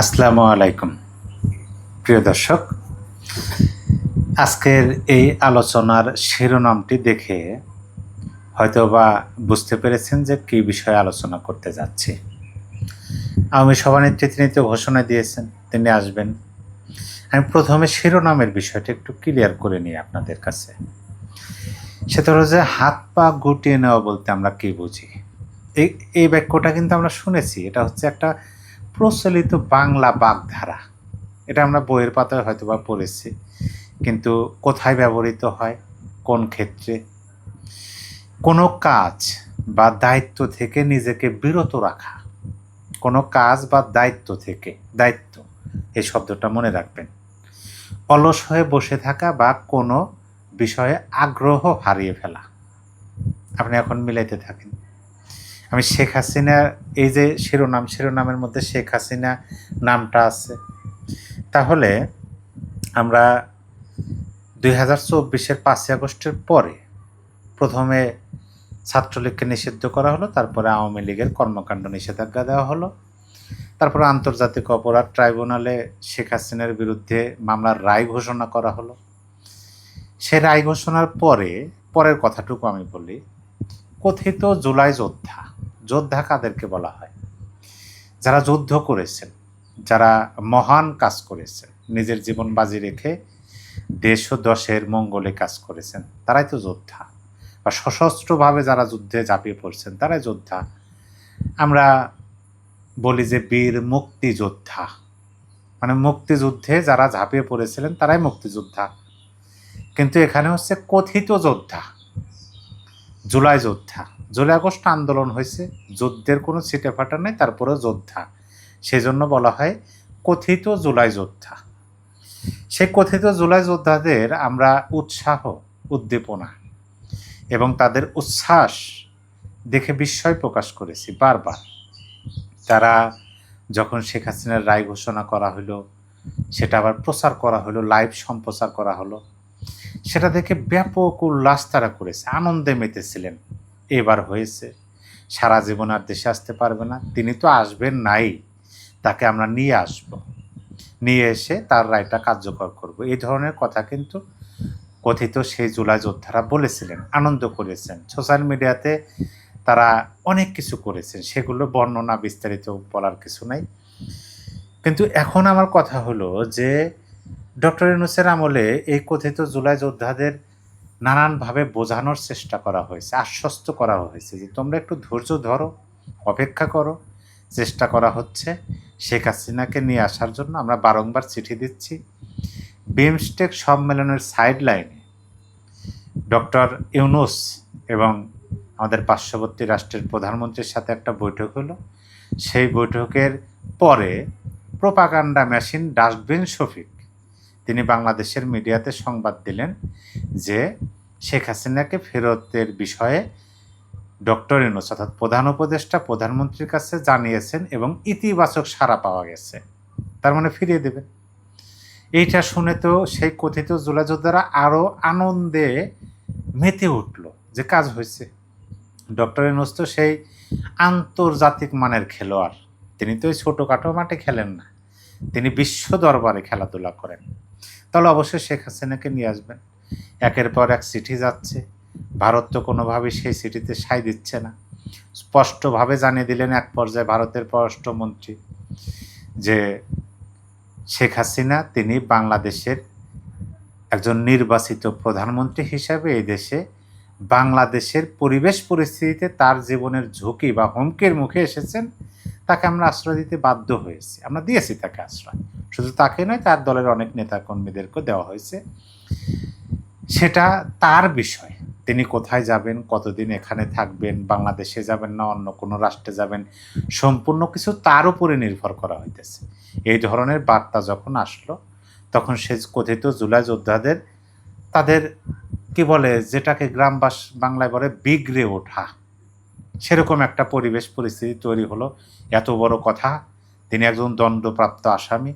আসসালামু আলাইকুম প্রিয় দর্শক, আজকের এই আলোচনার শিরোনামটি দেখে হয়তোবা বুঝতে পেরেছেন যে কী বিষয়ে আলোচনা করতে যাচ্ছি। আওয়ামী সভানেত্রী তিনি তো ঘোষণা দিয়েছেন তিনি আসবেন। আমি প্রথমে শিরোনামের বিষয়টা একটু ক্লিয়ার করে নিই আপনাদের কাছে। সেটা হলো যে হাত পা গুটিয়ে নেওয়া বলতে আমরা কী বুঝি। এই বাক্যটা কিন্তু আমরা শুনেছি, এটা হচ্ছে একটা প্রচলিত বাংলা বাগধারা। এটা আমরা বইয়ের পাতায় হয়তো বা পড়েছি, কিন্তু কোথায় ব্যবহৃত হয়, কোন ক্ষেত্রে? কোনো কাজ বা দায়িত্ব থেকে নিজেকে বিরত রাখা, কোনো কাজ বা দায়িত্ব থেকে, দায়িত্ব এই শব্দটা মনে রাখবেন। অলস হয়ে বসে থাকা বা কোনো বিষয়ে আগ্রহ হারিয়ে ফেলা। আপনি এখন মিলাইতে থাকেন। আমি শেখ হাসিনা, এই যে শিরোনামের মধ্যে শেখ হাসিনা নামটা আছে, তাহলে আমরা 2024-এর 5ই আগস্টের পরে প্রথমে ছাত্রলীগকে নিষিদ্ধ করা হলো, তারপরে আওয়ামী লীগের কর্মকাণ্ড নিষেধাজ্ঞা দেওয়া হলো, তারপরে আন্তর্জাতিক অপরাধ ট্রাইব্যুনালে শেখ হাসিনার বিরুদ্ধে মামলার রায় ঘোষণা করা হলো। সে রায় ঘোষণার পরের কথাটুকু আমি বলি। কথিত জুলাই যোদ্ধা কাদেরকে বলা হয়? যারা যুদ্ধ করেছেন, যারা মহান কাজ করেছেন, নিজের জীবন বাজি রেখে দেশ ও দশের মঙ্গলে কাজ করেছেন, তারাই তো যোদ্ধা। বা সশস্ত্রভাবে যারা যুদ্ধে ঝাঁপিয়ে পড়ছেন তারাই যোদ্ধা। আমরা বলি যে বীর মুক্তিযোদ্ধা, মানে মুক্তিযুদ্ধে যারা ঝাঁপিয়ে পড়েছিলেন তারাই মুক্তিযোদ্ধা। কিন্তু এখানে হচ্ছে কথিত যোদ্ধা, জুলাই আগস্ট আন্দোলন হয়েছে, যুদ্ধের কোনো ছিটেফাটা নেই, তারপরেও যোদ্ধা, সেজন্য বলা হয় কথিত জুলাই যোদ্ধা। সেই কথিত জুলাই যোদ্ধাদের আমরা উৎসাহ, উদ্দীপনা এবং তাদের উচ্ছ্বাস দেখে বিস্ময় প্রকাশ করেছি বারবার। তারা যখন শেখ হাসিনার রায় ঘোষণা করা হলো, সেটা আবার প্রচার করা হলো, লাইভ সম্প্রচার করা হলো, সেটা দেখে ব্যাপক উল্লাস তারা করেছে, আনন্দে মেতেছিলেন। এবার হয়েছে, সারা জীবন আর দেশে আসতে পারবে না, তিনি তো আসবেন নাই, তাকে আমরা নিয়ে আসব, নিয়ে এসে তার রায়টা কার্যকর করব, এই ধরনের কথা কিন্তু কথিত সেই জুলাই যোদ্ধারা বলেছিলেন, আনন্দ করেছেন। সোশ্যাল মিডিয়াতে তারা অনেক কিছু করেছেন, সেগুলো বর্ণনা বিস্তারিত বলার কিছু নাই। কিন্তু এখন আমার কথা হলো যে ডক্টর ইউনূসের আমলে এই কথিত জুলাই যোদ্ধাদের নানানভাবে বোঝানোর চেষ্টা করা হয়েছে, আশ্বস্ত করা হয়েছে যে তোমরা একটু ধৈর্য ধরো, অপেক্ষা করো। চেষ্টা করা হচ্ছে শেখ হাসিনাকে নিয়ে আসার জন্য। আমরা বারংবার চিঠি দিচ্ছি। বিমস্টেক সম্মেলনের সাইড লাইনে ডক্টর ইউনূস এবং আমাদের পার্শ্ববর্তী রাষ্ট্রের প্রধানমন্ত্রীর সাথে একটা বৈঠক হলো। সেই বৈঠকের পরে প্রোপাগান্ডা মেশিন ডাস্টবিন শফিক তিনি বাংলাদেশের মিডিয়াতে সংবাদ দিলেন যে শেখ হাসিনাকে ফেরতের বিষয়ে ডক্টর ইউনূস অর্থাৎ প্রধান উপদেষ্টা প্রধানমন্ত্রীর কাছে জানিয়েছেন এবং ইতিবাচক সাড়া পাওয়া গেছে, তার মানে ফিরিয়ে দেবেন। এইটা শুনে তো সেই কথিত জুলাই যোদ্ধারা আরও আনন্দে মেতে উঠল যে কাজ হয়েছে। ডক্টর ইউনূস তো সেই আন্তর্জাতিক মানের খেলোয়াড়, তিনি তো ওই ছোটোখাটো মাঠে খেলেন না, তিনি বিশ্ব দরবারে খেলাধুলা করেন। তাহলে অবশ্যই শেখ হাসিনাকে নিয়ে আসবেন। একের পর এক চিঠি যাচ্ছে, ভারত তো কোনোভাবেই সেই চিঠিতে সায় দিচ্ছে না। স্পষ্টভাবে জানিয়ে দিলেন এক পর্যায়ে ভারতের পররাষ্ট্রমন্ত্রী যে শেখ হাসিনা তিনি বাংলাদেশের একজন নির্বাচিত প্রধানমন্ত্রী হিসাবে এই দেশে বাংলাদেশের পরিবেশ পরিস্থিতিতে তার জীবনের ঝুঁকি বা হুমকির মুখে এসেছেন, তাকে আমরা আশ্রয় দিতে বাধ্য হয়েছি, আমরা দিয়েছি তাকে আশ্রয়। শুধু তাকে নয়, তার দলের অনেক নেতাকর্মীদেরকেও দেওয়া হয়েছে। সেটা তার বিষয়, তিনি কোথায় যাবেন, কতদিন এখানে থাকবেন, বাংলাদেশে যাবেন না অন্য কোনো রাষ্ট্রে যাবেন, সম্পূর্ণ কিছু তার উপরে নির্ভর করা হইতেছে। এই ধরনের বার্তা যখন আসলো, তখন সে কথিত জুলাই যোদ্ধাদের তাদের কি বলে, যেটাকে বাংলায় বলে বিগড়ে ওঠা, সেরকম একটা পরিবেশ পরিস্থিতি তৈরি হলো। এত বড় কথা, তিনি একজন দণ্ডপ্রাপ্ত আসামি,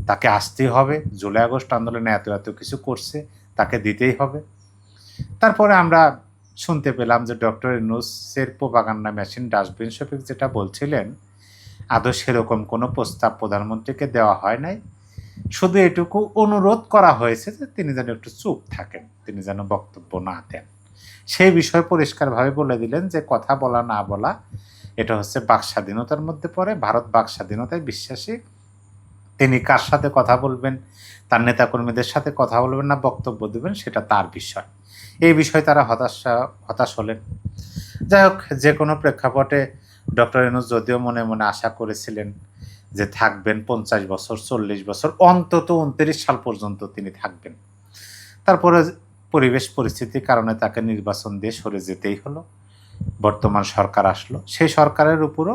তাকে আসতেই হবে, জুলাই আগস্ট আন্দোলনে এত এত কিছু করছে, তাকে দিতেই হবে। তারপরে আমরা শুনতে পেলাম যে ডক্টর ইউনূসের প্রোপাগান্ডা মেশিন ডাস্টবিন শফিক যেটা বলছিলেন, আদৌ সেরকম কোনো প্রস্তাব প্রধানমন্ত্রীকে দেওয়া হয় নাই। শুধু এটুকু অনুরোধ করা হয়েছে যে তিনি যেন একটু চুপ থাকেন, তিনি যেন বক্তব্য না দেন। সেই বিষয়ে পরিষ্কারভাবে বলে দিলেন যে কথা বলা না বলা এটা হচ্ছে বাক স্বাধীনতার মধ্যে পড়ে, ভারত বাক স্বাধীনতায় বিশ্বাসী। তিনি কার সাথে কথা বলবেন, তার নেতাকর্মীদের সাথে কথা বলবেন না বক্তব্য দেবেন, সেটা তার বিষয়। এই বিষয়ে তারা হতাশ হলেন। যাই হোক, যে কোনো প্রেক্ষাপটে ডক্টর ইউনূস যদিও মনে মনে আশা করেছিলেন যে থাকবেন 50 বছর 40 বছর, অন্তত 29 সাল পর্যন্ত তিনি থাকবেন। তারপরে পরিবেশ পরিস্থিতির কারণে তাকে নির্বাচন দিয়ে সরে যেতেই হলো। বর্তমান সরকার আসলো, সেই সরকারের উপরও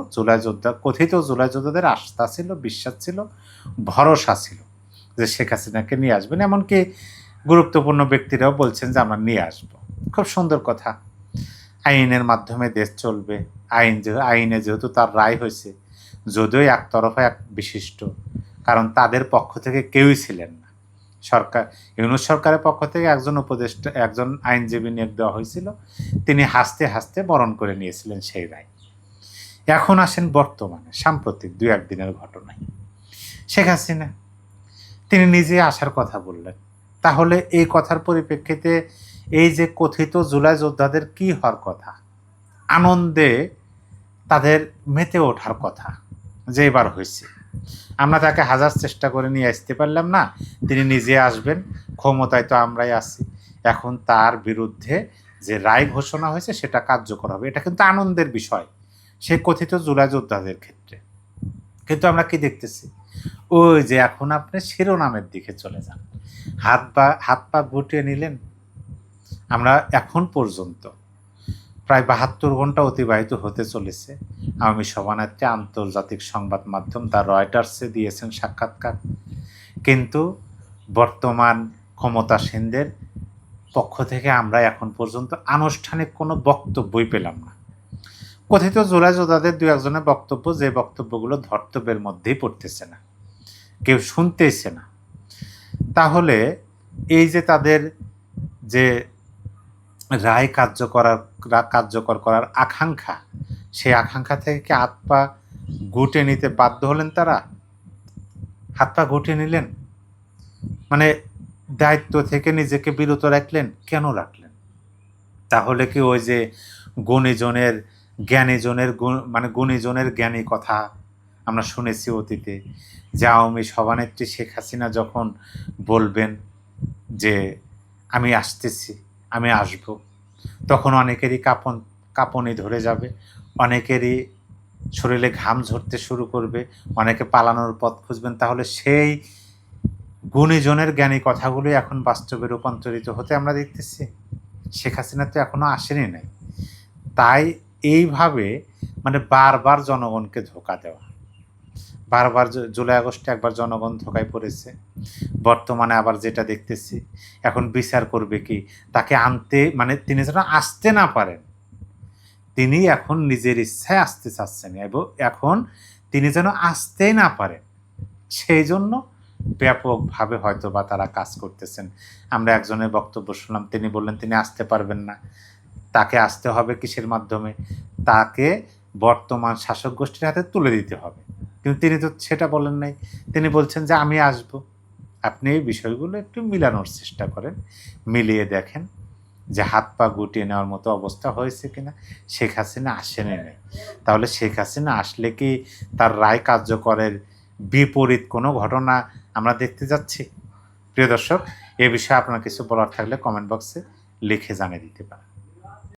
কথিত জুলাই যোদ্ধাদের আস্থা ছিল, বিশ্বাস ছিল, ভরসা ছিল যে শেখ হাসিনাকে নিয়ে আসবেন। এমনকি গুরুত্বপূর্ণ ব্যক্তিরাও বলছেন যে আমরা নিয়ে আসব। খুব সুন্দর কথা। আইনের মাধ্যমে দেশ চলবে, আইনে যেহেতু তার রায় হয়েছে, যদিও একতরফা এক বিশিষ্ট, কারণ তাদের পক্ষ থেকে কেউই ছিলেন না। ইউনূস সরকারের পক্ষ থেকে একজন আইনজীবী নিয়োগ দেওয়া হয়েছিল, তিনি হাসতে হাসতে বরণ করে নিয়েছিলেন সেই রায়। এখন আসেন বর্তমানে সাম্প্রতিক 2-1 দিনের ঘটনায়। শেখ হাসিনা তিনি নিজে আসার কথা বললেন। তাহলে এই কথার পরিপ্রেক্ষিতে এই যে কথিত জুলাই যোদ্ধাদের কি হওয়ার কথা, আনন্দে তাদের মেতে ওঠার কথা যে এবার হয়েছে, আমরা তাকে হাজার চেষ্টা করে নিয়ে আসতে পারলাম না, তিনি নিজে আসবেন, ক্ষমতায় তো আমরাই আছি, এখন তার বিরুদ্ধে যে রায় ঘোষণা হয়েছে সেটা কার্যকর হবে, এটা কিন্তু আনন্দের বিষয় সে কথিত জুলাই যোদ্ধাদের ক্ষেত্রে। কিন্তু আমরা কি দেখতেছি, ওই যে এখন আপনি শিরোনামের দিকে চলে যান, হাত পা গুটিয়ে নিলেন। আমরা এখন পর্যন্ত প্রায় 72 ঘন্টা অতিবাহিত হতে চলেছে। আওয়ামী সভানেত্রী আন্তর্জাতিক সংবাদ মাধ্যম দ্য রয়টার্সে দিয়েছেন সাক্ষাৎকার, কিন্তু বর্তমান ক্ষমতাসীনদের পক্ষ থেকে আমরা এখন পর্যন্ত আনুষ্ঠানিক কোনো বক্তব্যই পেলাম না। কথিত জুলাই যোদ্ধাদের 2-1 বক্তব্য, যে বক্তব্যগুলো ধর্তব্যের মধ্যেই পড়তেছে না, কেউ শুনতেইছে না। তাহলে এই যে তাদের যে রায় কার্যকর করার আকাঙ্ক্ষা, সেই আকাঙ্ক্ষা থেকে কি হাত পা গুটে নিতে বাধ্য হলেন তারা? হাত পা গুটিয়ে নিলেন মানে দায়িত্ব থেকে নিজেকে বিরত রাখলেন। কেন রাখলেন? তাহলে কি ওই যে গুণীজনের জ্ঞানী কথা আমরা শুনেছি অতীতে, যে আওয়ামী সভানেত্রী শেখ হাসিনা যখন বলবেন যে আমি আসতেছি, আমি আসব, তখন অনেকেরই কাঁপনি ধরে যাবে, অনেকেরই শরীরে ঘাম ঝরতে শুরু করবে, অনেকে পালানোর পথ খুঁজবেন। তাহলে সেই গুণীজনের জ্ঞানী কথাগুলোই এখন বাস্তবে রূপান্তরিত হতে আমরা দেখতেছি। শেখ হাসিনা তো এখনো আসেনি নাই। তাই এইভাবে বারবার জনগণকে ধোঁকা দেওয়া, বারবার জুলাই আগস্টে একবার জনগণ ধোঁকায় পড়েছে, বর্তমানে আবার যেটা দেখতেছি, এখন বিচার করবে কি তাকে আনতে, তিনি যেন আসতে না পারেন, তিনি এখন নিজের ইচ্ছায় আসতে চাচ্ছেন এবং এখন তিনি যেন আসতেই না পারেন, সেই জন্য ব্যাপকভাবে হয়তো বা তারা কাজ করতেছেন। আমরা একজনের বক্তব্য শুনলাম, তিনি বললেন তিনি আসতে পারবেন না, তাকে আসতে হবে কিসের মাধ্যমে, তাকে বর্তমান শাসক গোষ্ঠীর হাতে তুলে দিতে হবে। কিন্তু তিনি তো সেটা বলেন নাই, তিনি বলছেন যে আমি আসব। আপনি এই বিষয়গুলো একটু মিলানোর চেষ্টা করেন, মিলিয়ে দেখেন যে হাত পা গুটিয়ে নেওয়ার মতো অবস্থা হয়েছে কিনা। শেখ হাসিনা আসেনি নাই, তাহলে শেখ হাসিনা আসলে কি তার রায় কার্যকরের বিপরীত কোনো ঘটনা আমরা দেখতে যাচ্ছি? প্রিয় দর্শক, এ বিষয়ে আপনার কিছু বলার থাকলে কমেন্ট বক্সে লিখে জানিয়ে দিতে পারেন।